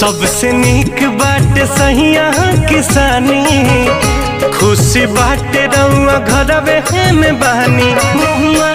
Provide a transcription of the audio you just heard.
सबसे नीक बाटे सहिया किसानी, खुशी बाटे रउआ घरवे में बहानी। मुहुआ